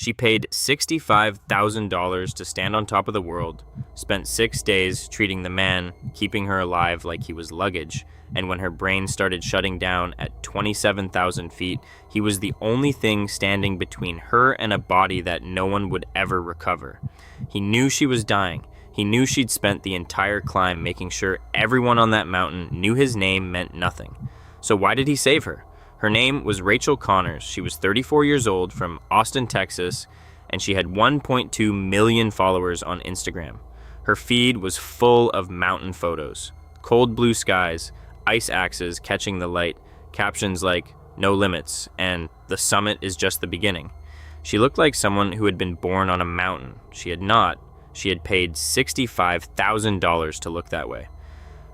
She paid $65,000 to stand on top of the world, spent 6 days treating the man, keeping her alive like he was luggage, and when her brain started shutting down at 27,000 feet, he was the only thing standing between her and a body that no one would ever recover. He knew she was dying. He knew she'd spent the entire climb making sure everyone on that mountain knew his name meant nothing. So why did he save her? Her name was Rachel Connors. She was 34 years old from Austin, Texas, and she had 1.2 million followers on Instagram. Her feed was full of mountain photos, cold blue skies, ice axes catching the light, captions like, "No limits," and "The summit is just the beginning." She looked like someone who had been born on a mountain. She had not. She had paid $65,000 to look that way.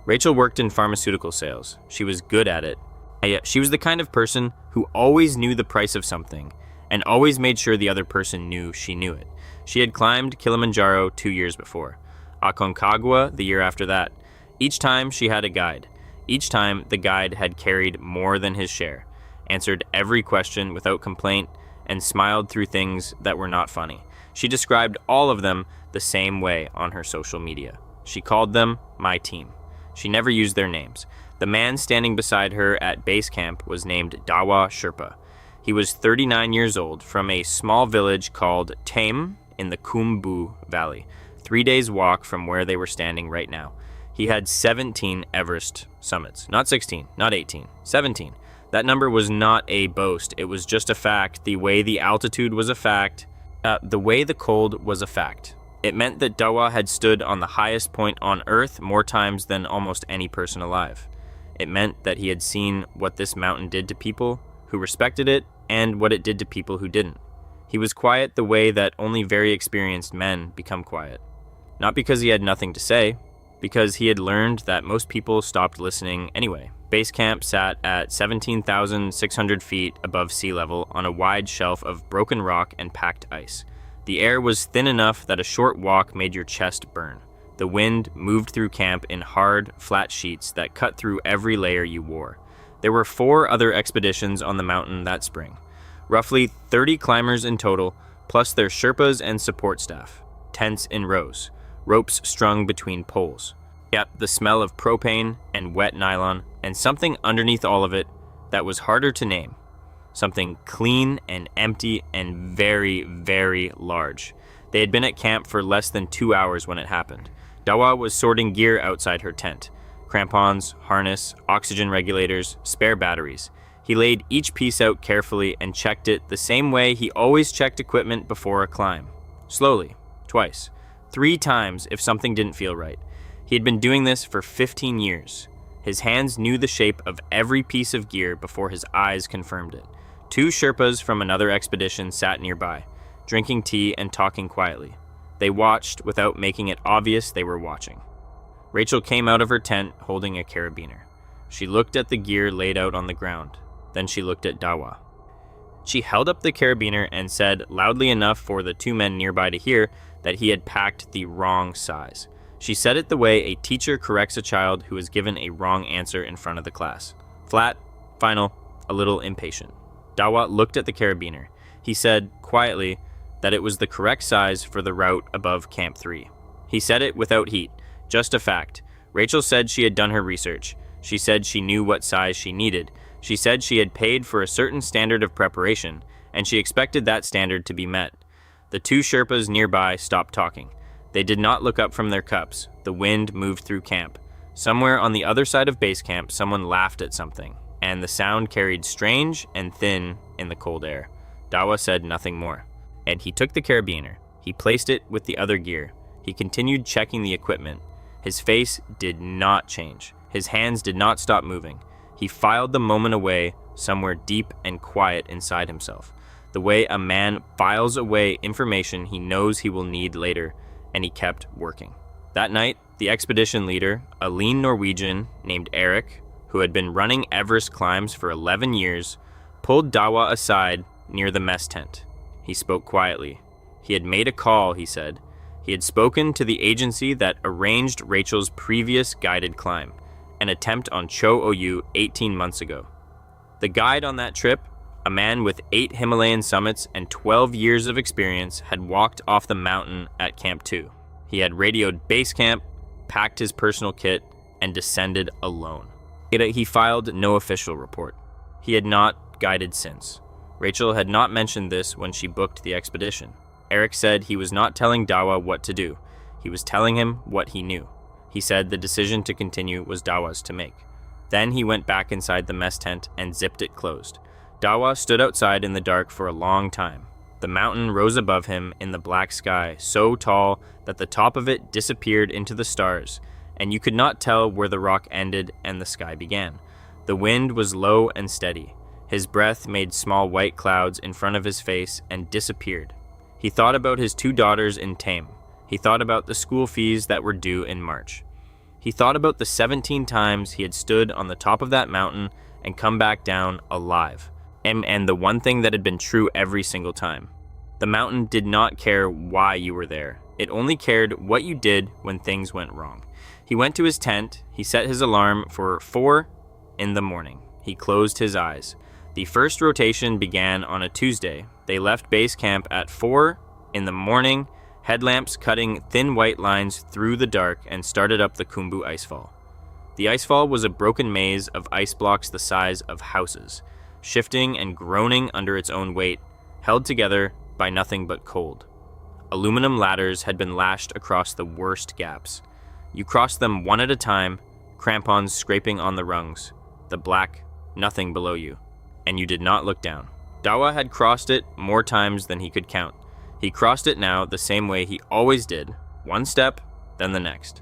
Rachel worked in pharmaceutical sales. She was good at it. And yet she was the kind of person who always knew the price of something and always made sure the other person knew she knew it. She had climbed Kilimanjaro 2 years before, Aconcagua the year after that. Each time she had a guide. Each time the guide had carried more than his share, answered every question without complaint, and smiled through things that were not funny. She described all of them the same way on her social media. She called them my team. She never used their names. The man standing beside her at base camp was named Dawa Sherpa. He was 39 years old from a small village called Tame in the Khumbu Valley, 3 days walk from where they were standing right now. He had 17 Everest summits. Not 16, not 18, 17. That number was not a boast. It was just a fact. The way the altitude was a fact. The way the cold was a fact. It meant that Dawa had stood on the highest point on Earth more times than almost any person alive. It meant that he had seen what this mountain did to people who respected it and what it did to people who didn't. He was quiet the way that only very experienced men become quiet. Not because he had nothing to say, because he had learned that most people stopped listening anyway. Base camp sat at 17,600 feet above sea level on a wide shelf of broken rock and packed ice. The air was thin enough that a short walk made your chest burn. The wind moved through camp in hard, flat sheets that cut through every layer you wore. There were 4 other expeditions on the mountain that spring. Roughly 30 climbers in total, plus their Sherpas and support staff. Tents in rows. Ropes strung between poles. Yep, the smell of propane and wet nylon, and something underneath all of it that was harder to name. Something clean and empty and very, very large. They had been at camp for less than 2 hours when it happened. Dawa was sorting gear outside her tent. Crampons, harness, oxygen regulators, spare batteries. He laid each piece out carefully and checked it the same way he always checked equipment before a climb. Slowly, twice, 3 times if something didn't feel right. He had been doing this for 15 years. His hands knew the shape of every piece of gear before his eyes confirmed it. 2 Sherpas from another expedition sat nearby, drinking tea and talking quietly. They watched without making it obvious they were watching. Rachel came out of her tent holding a carabiner. She looked at the gear laid out on the ground. Then she looked at Dawa. She held up the carabiner and said loudly enough for the 2 men nearby to hear that he had packed the wrong size. She said it the way a teacher corrects a child who has given a wrong answer in front of the class. Flat, final, a little impatient. Dawa looked at the carabiner. He said, quietly, that it was the correct size for the route above Camp 3. He said it without heat, just a fact. Rachel said she had done her research. She said she knew what size she needed. She said she had paid for a certain standard of preparation, and she expected that standard to be met. The 2 Sherpas nearby stopped talking. They did not look up from their cups. The wind moved through camp. Somewhere on the other side of base camp, someone laughed at something, and the sound carried strange and thin in the cold air. Dawa said nothing more. And he took the carabiner. He placed it with the other gear. He continued checking the equipment. His face did not change. His hands did not stop moving. He filed the moment away somewhere deep and quiet inside himself, the way a man files away information he knows he will need later, and he kept working. That night, the expedition leader, a lean Norwegian named Eric, who had been running Everest climbs for 11 years, pulled Dawa aside near the mess tent. He spoke quietly. He had made a call, he said. He had spoken to the agency that arranged Rachel's previous guided climb, an attempt on Cho Oyu 18 months ago. The guide on that trip A man with 8 Himalayan summits and 12 years of experience had walked off the mountain at Camp 2. He had radioed base camp, packed his personal kit, and descended alone. Yet he filed no official report. He had not guided since. Rachel had not mentioned this when she booked the expedition. Eric said he was not telling Dawa what to do. He was telling him what he knew. He said the decision to continue was Dawa's to make. Then he went back inside the mess tent and zipped it closed. Dawa stood outside in the dark for a long time. The mountain rose above him in the black sky, so tall that the top of it disappeared into the stars, and you could not tell where the rock ended and the sky began. The wind was low and steady. His breath made small white clouds in front of his face and disappeared. He thought about his 2 daughters in Tame. He thought about the school fees that were due in March. He thought about the 17 times he had stood on the top of that mountain and come back down alive. And the one thing that had been true every single time. The mountain did not care why you were there. It only cared what you did when things went wrong. He went to his tent. He set his alarm for 4 in the morning. He closed his eyes. The first rotation began on a Tuesday. They left base camp at 4 in the morning, headlamps cutting thin white lines through the dark, and started up the Khumbu icefall. The icefall was a broken maze of ice blocks the size of houses, shifting and groaning under its own weight, held together by nothing but cold. Aluminum ladders had been lashed across the worst gaps. You crossed them one at a time, crampons scraping on the rungs, the black nothing below you, and you did not look down. Dawa had crossed it more times than he could count. He crossed it now the same way he always did, one step, then the next.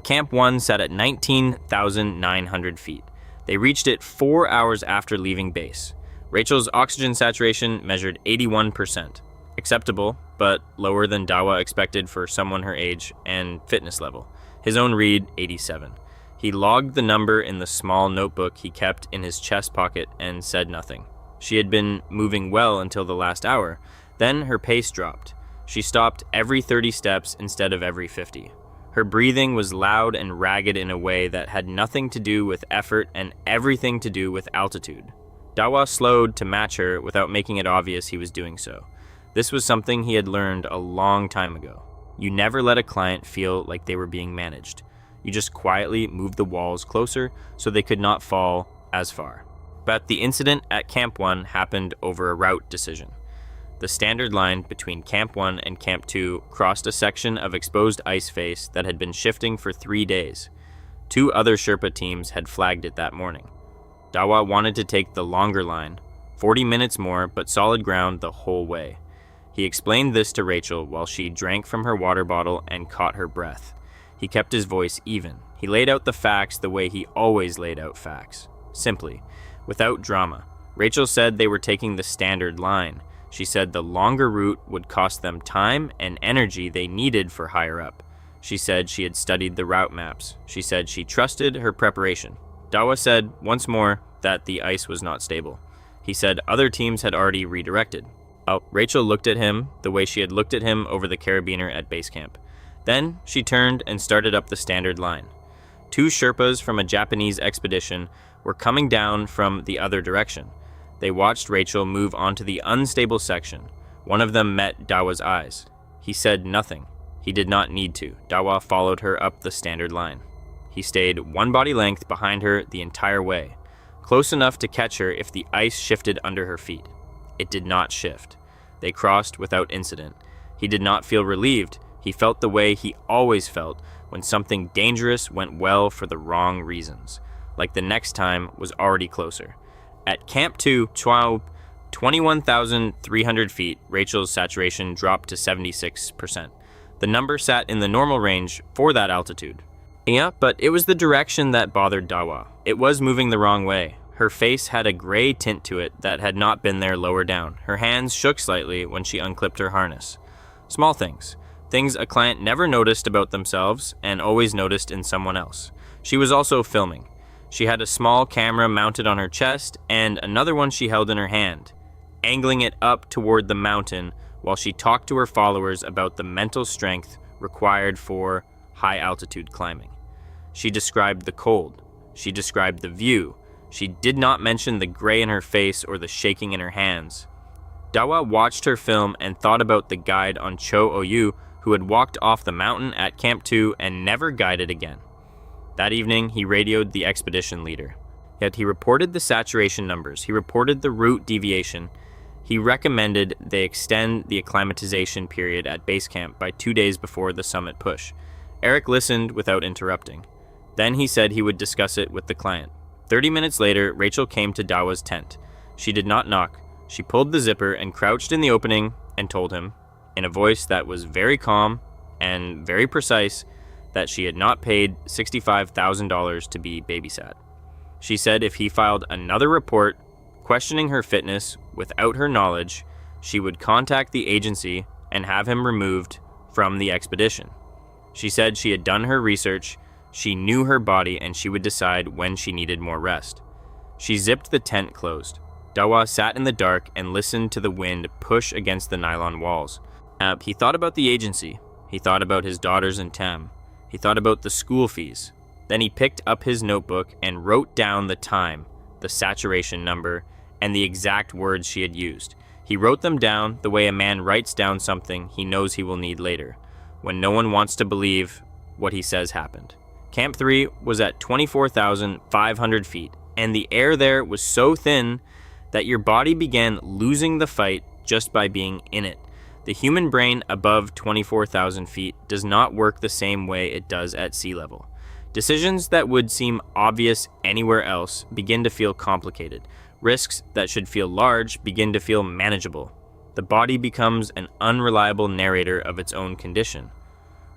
Camp 1 sat at 19,900 feet. They reached it 4 hours after leaving base. Rachel's oxygen saturation measured 81%. Acceptable, but lower than Dawa expected for someone her age and fitness level. His own read, 87. He logged the number in the small notebook he kept in his chest pocket and said nothing. She had been moving well until the last hour. Then her pace dropped. She stopped every 30 steps instead of every 50. Her breathing was loud and ragged in a way that had nothing to do with effort and everything to do with altitude. Dawa slowed to match her without making it obvious he was doing so. This was something he had learned a long time ago. You never let a client feel like they were being managed. You just quietly moved the walls closer so they could not fall as far. But the incident at Camp 1 happened over a route decision. The standard line between Camp 1 and Camp 2 crossed a section of exposed ice face that had been shifting for 3 days. 2 other Sherpa teams had flagged it that morning. Dawa wanted to take the longer line, 40 minutes more, but solid ground the whole way. He explained this to Rachel while she drank from her water bottle and caught her breath. He kept his voice even. He laid out the facts the way he always laid out facts. Simply, without drama. Rachel said they were taking the standard line. She said the longer route would cost them time and energy they needed for higher up. She said she had studied the route maps. She said she trusted her preparation. Dawa said once more that the ice was not stable. He said other teams had already redirected. Rachel looked at him the way she had looked at him over the carabiner at base camp. Then she turned and started up the standard line. 2 Sherpas from a Japanese expedition were coming down from the other direction. They watched Rachel move onto the unstable section. One of them met Dawa's eyes. He said nothing. He did not need to. Dawa followed her up the standard line. He stayed 1 body length behind her the entire way, close enough to catch her if the ice shifted under her feet. It did not shift. They crossed without incident. He did not feel relieved. He felt the way he always felt when something dangerous went well for the wrong reasons, like the next time was already closer. At Camp 2, 21,300 feet, Rachel's saturation dropped to 76%. The number sat in the normal range for that altitude. Yeah, but it was the direction that bothered Dawa. It was moving the wrong way. Her face had a gray tint to it that had not been there lower down. Her hands shook slightly when she unclipped her harness. Small things. Things a client never noticed about themselves and always noticed in someone else. She was also filming. She had a small camera mounted on her chest and another one she held in her hand, angling it up toward the mountain while she talked to her followers about the mental strength required for high-altitude climbing. She described the cold. She described the view. She did not mention the gray in her face or the shaking in her hands. Dawa watched her film and thought about the guide on Cho Oyu who had walked off the mountain at Camp 2 and never guided again. That evening, he radioed the expedition leader. Yet he reported the saturation numbers, he reported the route deviation. He recommended they extend the acclimatization period at base camp by 2 days before the summit push. Eric listened without interrupting. Then he said he would discuss it with the client. 30 minutes later, Rachel came to Dawa's tent. She did not knock. She pulled the zipper and crouched in the opening and told him, in a voice that was very calm and very precise, that she had not paid $65,000 to be babysat. She said if he filed another report questioning her fitness without her knowledge, she would contact the agency and have him removed from the expedition. She said she had done her research, she knew her body, and she would decide when she needed more rest. She zipped the tent closed. Dawa sat in the dark and listened to the wind push against the nylon walls. He thought about the agency. He thought about his daughters and Tam. He thought about the school fees. Then he picked up his notebook and wrote down the time, the saturation number, and the exact words she had used. He wrote them down the way a man writes down something he knows he will need later, when no one wants to believe what he says happened. Camp 3 was at 24,500 feet, and the air there was so thin that your body began losing the fight just by being in it. The human brain above 24,000 feet does not work the same way it does at sea level. Decisions that would seem obvious anywhere else begin to feel complicated. Risks that should feel large begin to feel manageable. The body becomes an unreliable narrator of its own condition.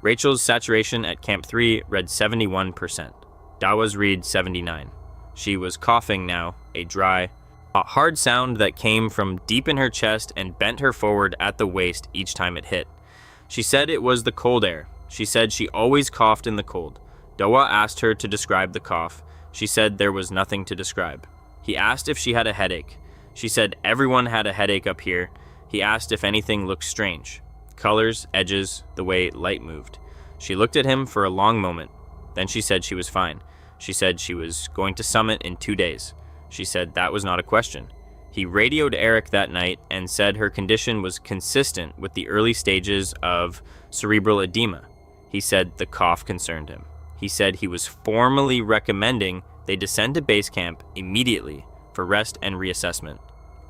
Rachel's saturation at Camp 3 read 71%. Dawa's read 79. She was coughing now, a hard sound that came from deep in her chest and bent her forward at the waist each time it hit. She said it was the cold air. She said she always coughed in the cold. Dawa asked her to describe the cough. She said there was nothing to describe. He asked if she had a headache. She said everyone had a headache up here. He asked if anything looked strange. Colors, edges, the way light moved. She looked at him for a long moment. Then she said she was fine. She said she was going to summit in 2 days. She said that was not a question. He radioed Eric that night and said her condition was consistent with the early stages of cerebral edema. He said the cough concerned him. He said he was formally recommending they descend to base camp immediately for rest and reassessment.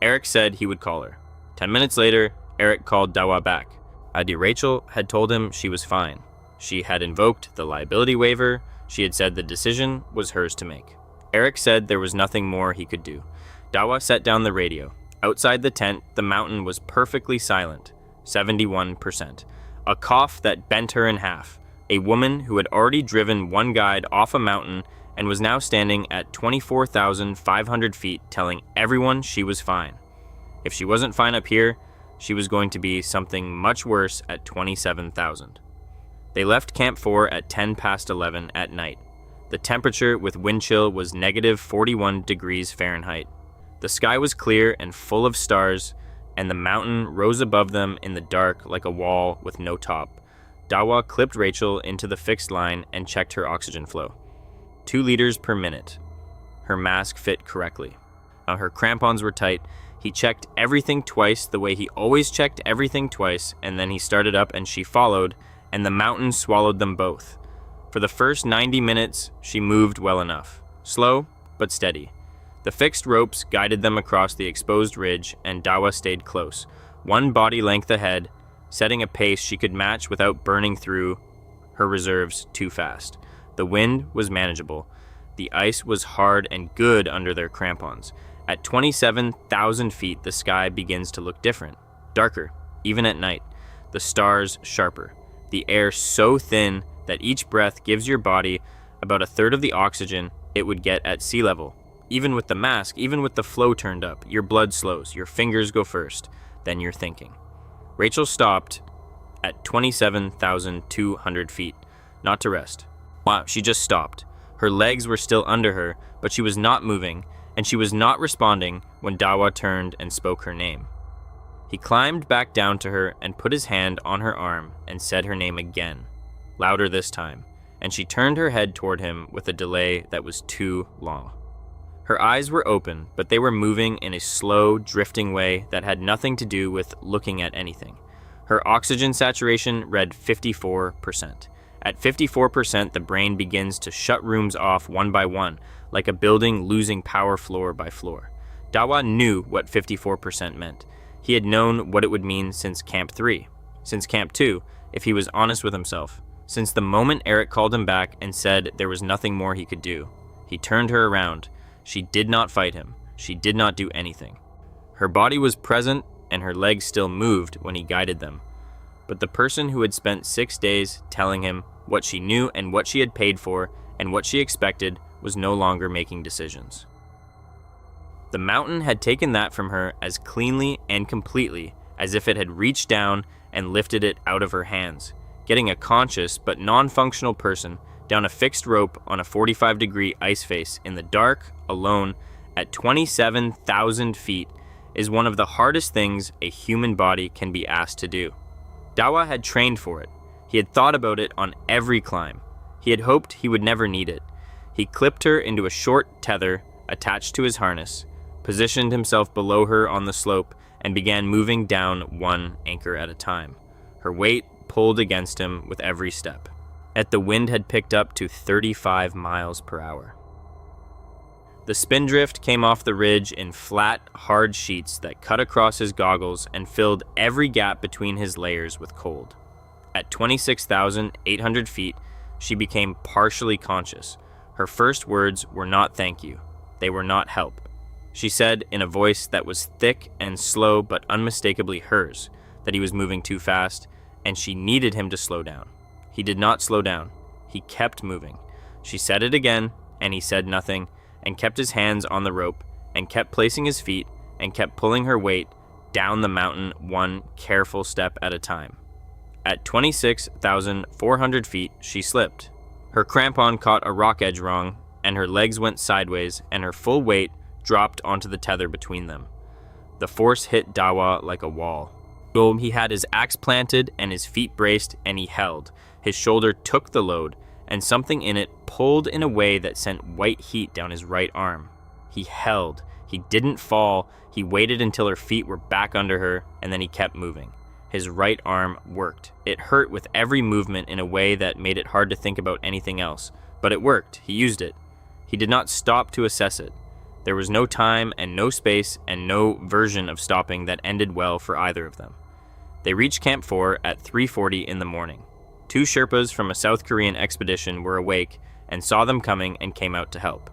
Eric said he would call her. 10 minutes later, Eric called Dawa back. Rachel had told him she was fine. She had invoked the liability waiver. She had said the decision was hers to make. Eric said there was nothing more he could do. Dawa set down the radio. Outside the tent, the mountain was perfectly silent, 71%. A cough that bent her in half. A woman who had already driven one guide off a mountain and was now standing at 24,500 feet telling everyone she was fine. If she wasn't fine up here, she was going to be something much worse at 27,000. They left Camp 4 at 10 past 11 at night. The temperature with wind chill was negative 41 degrees Fahrenheit. The sky was clear and full of stars, and the mountain rose above them in the dark like a wall with no top. Dawa clipped Rachel into the fixed line and checked her oxygen flow. 2 liters per minute. Her mask fit correctly. Her crampons were tight. He checked everything twice the way he always checked everything twice, and then he started up and she followed, and the mountain swallowed them both. For the first 90 minutes, she moved well enough. Slow, but steady. The fixed ropes guided them across the exposed ridge, and Dawa stayed close, one body length ahead, setting a pace she could match without burning through her reserves too fast. The wind was manageable. The ice was hard and good under their crampons. At 27,000 feet, the sky begins to look different, darker, even at night. The stars sharper. The air so thin that each breath gives your body about a third of the oxygen it would get at sea level. Even with the mask, even with the flow turned up, your blood slows, your fingers go first, then you're thinking. Rachel stopped at 27,200 feet, not to rest. Wow, she just stopped. Her legs were still under her, but she was not moving, and she was not responding when Dawa turned and spoke her name. He climbed back down to her and put his hand on her arm and said her name again, louder this time, and she turned her head toward him with a delay that was too long. Her eyes were open, but they were moving in a slow, drifting way that had nothing to do with looking at anything. Her oxygen saturation read 54%. At 54%, the brain begins to shut rooms off one by one, like a building losing power floor by floor. Dawa knew what 54% meant. He had known what it would mean since Camp 3, since Camp 2, if he was honest with himself, since the moment Eric called him back and said there was nothing more he could do. He turned her around. She did not fight him. She did not do anything. Her body was present and her legs still moved when he guided them. But the person who had spent 6 days telling him what she knew and what she had paid for and what she expected was no longer making decisions. The mountain had taken that from her as cleanly and completely as if it had reached down and lifted it out of her hands, getting a conscious but non-functional person down a fixed rope on a 45-degree ice face in the dark, alone, at 27,000 feet is one of the hardest things a human body can be asked to do. Dawa had trained for it. He had thought about it on every climb. He had hoped he would never need it. He clipped her into a short tether attached to his harness, positioned himself below her on the slope, and began moving down one anchor at a time. Her weight pulled against him with every step. The wind had picked up to 35 miles per hour. The spindrift came off the ridge in flat, hard sheets that cut across his goggles and filled every gap between his layers with cold. At 26,800 feet, she became partially conscious. Her first words were not thank you. They were not help. She said in a voice that was thick and slow but unmistakably hers that he was moving too fast and she needed him to slow down. He did not slow down. He kept moving. She said it again, and he said nothing, and kept his hands on the rope, and kept placing his feet, and kept pulling her weight down the mountain one careful step at a time. At 26,400 feet, she slipped. Her crampon caught a rock edge wrong, and her legs went sideways, and her full weight dropped onto the tether between them. The force hit Dawa like a wall. He had his axe planted and his feet braced, and he held. His shoulder took the load, and something in it pulled in a way that sent white heat down his right arm. He held. He didn't fall. He waited until her feet were back under her, and then he kept moving. His right arm worked. It hurt with every movement in a way that made it hard to think about anything else. But it worked. He used it. He did not stop to assess it. There was no time and no space and no version of stopping that ended well for either of them. They reached Camp 4 at 3:40 in the morning. 2 Sherpas from a South Korean expedition were awake and saw them coming and came out to help.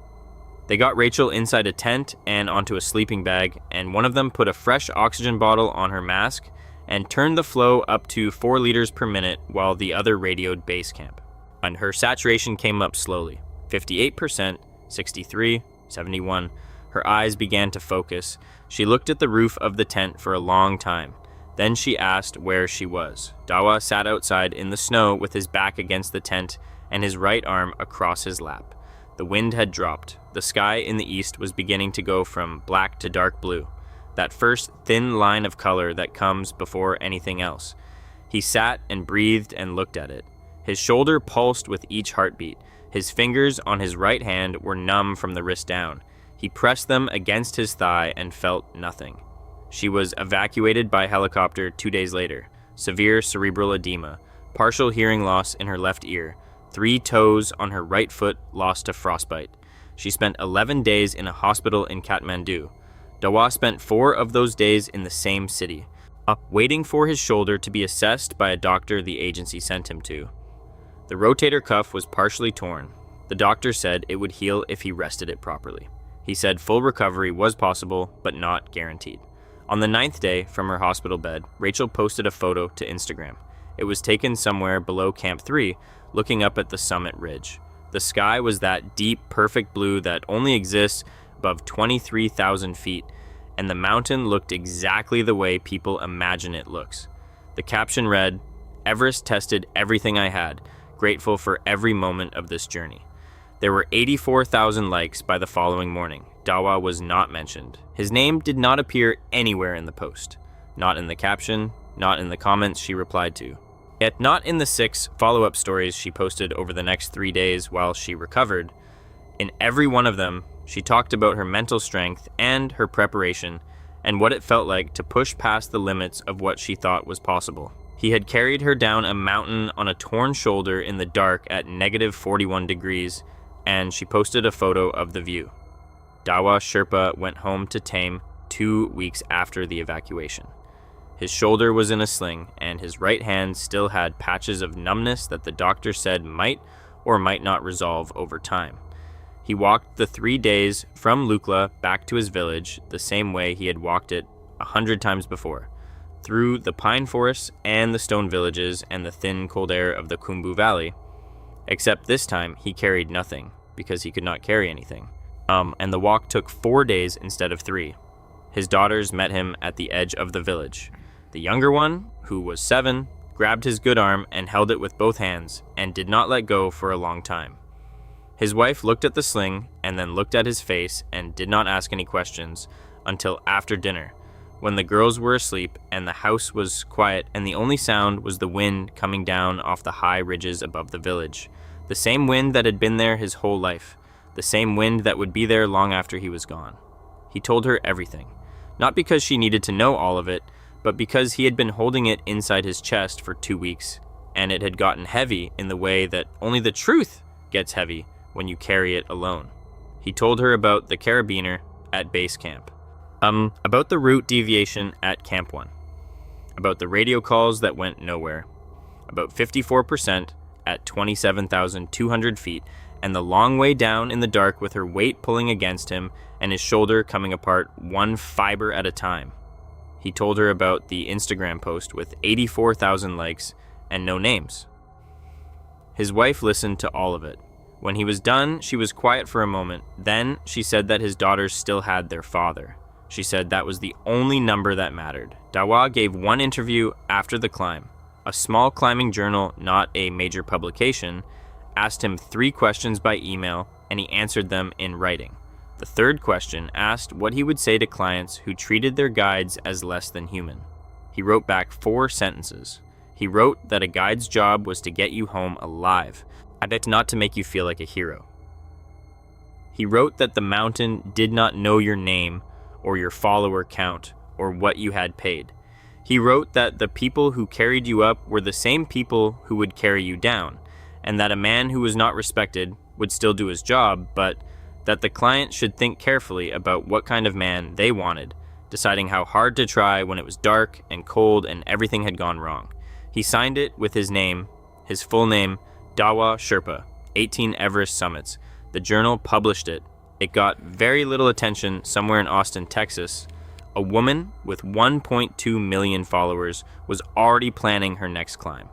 They got Rachel inside a tent and onto a sleeping bag, and one of them put a fresh oxygen bottle on her mask and turned the flow up to 4 liters per minute while the other radioed base camp. And her saturation came up slowly, 58%, 63, 71. Her eyes began to focus. She looked at the roof of the tent for a long time. Then she asked where she was. Dawa sat outside in the snow with his back against the tent and his right arm across his lap. The wind had dropped. The sky in the east was beginning to go from black to dark blue, that first thin line of color that comes before anything else. He sat and breathed and looked at it. His shoulder pulsed with each heartbeat. His fingers on his right hand were numb from the wrist down. He pressed them against his thigh and felt nothing. She was evacuated by helicopter 2 days later. Severe cerebral edema, partial hearing loss in her left ear, 3 toes on her right foot lost to frostbite. She spent 11 days in a hospital in Kathmandu. Dawa spent 4 of those days in the same city, waiting for his shoulder to be assessed by a doctor the agency sent him to. The rotator cuff was partially torn. The doctor said it would heal if he rested it properly. He said full recovery was possible, but not guaranteed. On the 9th day from her hospital bed, Rachel posted a photo to Instagram. It was taken somewhere below Camp 3, looking up at the summit ridge. The sky was that deep, perfect blue that only exists above 23,000 feet, and the mountain looked exactly the way people imagine it looks. The caption read, "Everest tested everything I had, grateful for every moment of this journey." There were 84,000 likes by the following morning. Dawa was not mentioned. His name did not appear anywhere in the post. Not in the caption, not in the comments she replied to. Yet not in the 6 follow-up stories she posted over the next 3 days while she recovered. In every one of them, She talked about her mental strength and her preparation and what it felt like to push past the limits of what she thought was possible. He had carried her down a mountain on a torn shoulder in the dark at -41 degrees, and she posted a photo of the view. Dawa Sherpa went home to Tame 2 weeks after the evacuation. His shoulder was in a sling, and his right hand still had patches of numbness that the doctor said might or might not resolve over time. He walked the 3 days from Lukla back to his village the same way he had walked it 100 times before, through the pine forests and the stone villages and the thin cold air of the Khumbu Valley, except this time he carried nothing because he could not carry anything. And the walk took 4 days instead of 3. His daughters met him at the edge of the village. The younger one, who was 7, grabbed his good arm and held it with both hands and did not let go for a long time. His wife looked at the sling and then looked at his face and did not ask any questions until after dinner, when the girls were asleep and the house was quiet and the only sound was the wind coming down off the high ridges above the village. The same wind that had been there his whole life, the same wind that would be there long after he was gone. He told her everything, not because she needed to know all of it, but because he had been holding it inside his chest for 2 weeks, and it had gotten heavy in the way that only the truth gets heavy when you carry it alone. He told her about the carabiner at base camp, about the route deviation at Camp 1, about the radio calls that went nowhere, about 54% at 27,200 feet, and the long way down in the dark with her weight pulling against him and his shoulder coming apart one fiber at a time. He told her about the Instagram post with 84,000 likes and no names. His wife listened to all of it. When he was done, she was quiet for a moment. Then she said that his daughters still had their father. She said that was the only number that mattered. Dawa gave one interview after the climb. A small climbing journal, not a major publication, asked him 3 questions by email, and he answered them in writing. The third question asked what he would say to clients who treated their guides as less than human. He wrote back 4 sentences. He wrote that a guide's job was to get you home alive, and it's not to make you feel like a hero. He wrote that the mountain did not know your name or your follower count or what you had paid. He wrote that the people who carried you up were the same people who would carry you down, and that a man who was not respected would still do his job, but that the client should think carefully about what kind of man they wanted, deciding how hard to try when it was dark and cold and everything had gone wrong. He signed it with his name, his full name, Dawa Sherpa, 18 Everest summits. The journal published it. It got very little attention somewhere in Austin, Texas. A woman with 1.2 million followers was already planning her next climb.